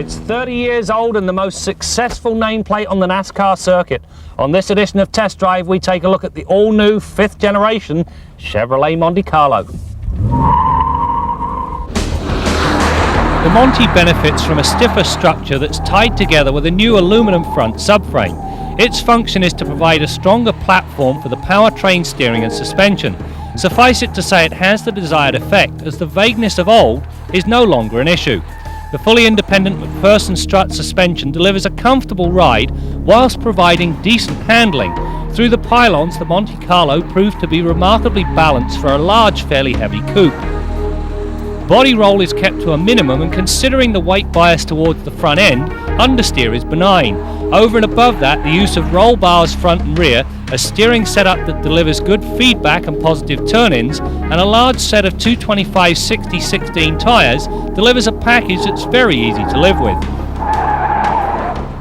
It's 30 years old and the most successful nameplate on the NASCAR circuit. On this edition of Test Drive, we take a look at the all-new 5th generation Chevrolet Monte Carlo. The Monte benefits from a stiffer structure that's tied together with a new aluminum front subframe. Its function is to provide a stronger platform for the powertrain steering and suspension. Suffice it to say it has the desired effect, as the vagueness of old is no longer an issue. The fully independent McPherson strut suspension delivers a comfortable ride whilst providing decent handling. Through the pylons, the Monte Carlo proved to be remarkably balanced for a large, fairly heavy coupe. Body roll is kept to a minimum, and considering the weight bias towards the front end, understeer is benign. Over and above that, the use of roll bars front and rear, a steering setup that delivers good feedback and positive turn-ins, and a large set of 225/60/16 tyres delivers a package that's very easy to live with.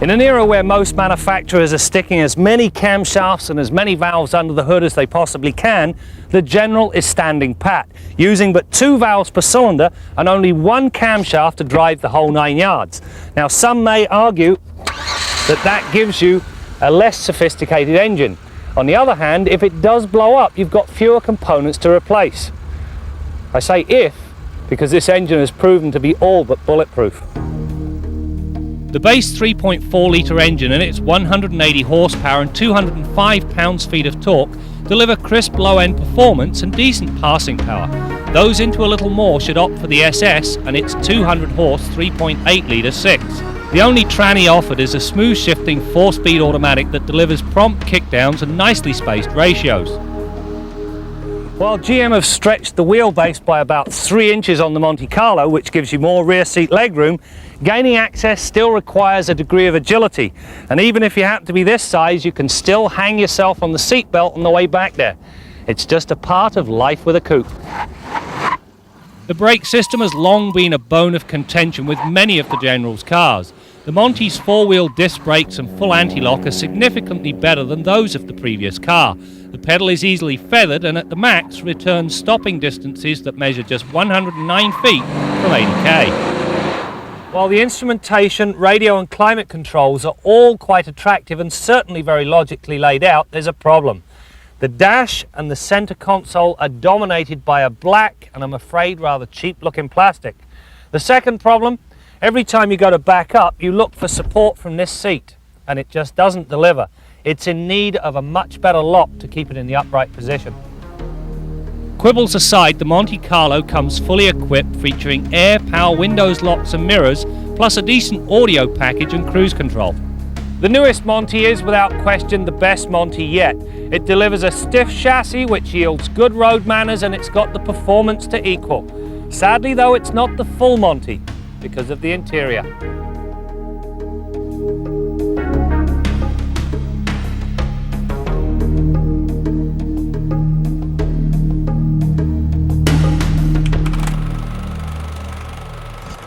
In an era where most manufacturers are sticking as many camshafts and as many valves under the hood as they possibly can, the General is standing pat, using but 2 valves per cylinder and only 1 camshaft to drive the whole 9 yards. Now, some may argue that gives you a less sophisticated engine. On the other hand, if it does blow up, you've got fewer components to replace. I say if, because this engine has proven to be all but bulletproof. The base 3.4 litre engine and its 180 horsepower and 205 pounds-feet of torque deliver crisp low-end performance and decent passing power. Those into a little more should opt for the SS and its 200 horse 3.8 litre 6. The only tranny offered is a smooth shifting 4-speed automatic that delivers prompt kickdowns and nicely spaced ratios. While GM have stretched the wheelbase by about 3 inches on the Monte Carlo, which gives you more rear seat legroom, gaining access still requires a degree of agility. And even if you happen to be this size, you can still hang yourself on the seat belt on the way back there. It's just a part of life with a coupe. The brake system has long been a bone of contention with many of the General's cars. The Monte's 4-wheel disc brakes and full anti-lock are significantly better than those of the previous car. The pedal is easily feathered and at the max returns stopping distances that measure just 109 feet from 80k. While the instrumentation, radio and climate controls are all quite attractive and certainly very logically laid out, there's a problem. The dash and the center console are dominated by a black and I'm afraid rather cheap looking plastic. The second problem, every time you go to back up you look for support from this seat and it just doesn't deliver. It's in need of a much better lock to keep it in the upright position. Quibbles aside, the Monte Carlo comes fully equipped, featuring air, power windows, locks and mirrors, plus a decent audio package and cruise control. The newest Monte is without question the best Monte yet. It delivers a stiff chassis which yields good road manners and it's got the performance to equal. Sadly though, it's not the full Monte because of the interior.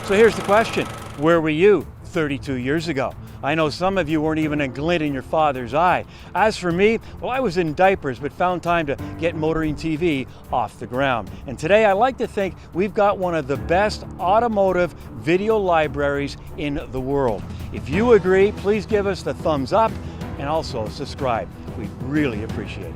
So here's the question, where were you 32 years ago? I know some of you weren't even a glint in your father's eye. As for me, well, I was in diapers but found time to get Motoring TV off the ground. And today I like to think we've got one of the best automotive video libraries in the world. If you agree, please give us the thumbs up and also subscribe. We'd really appreciate it.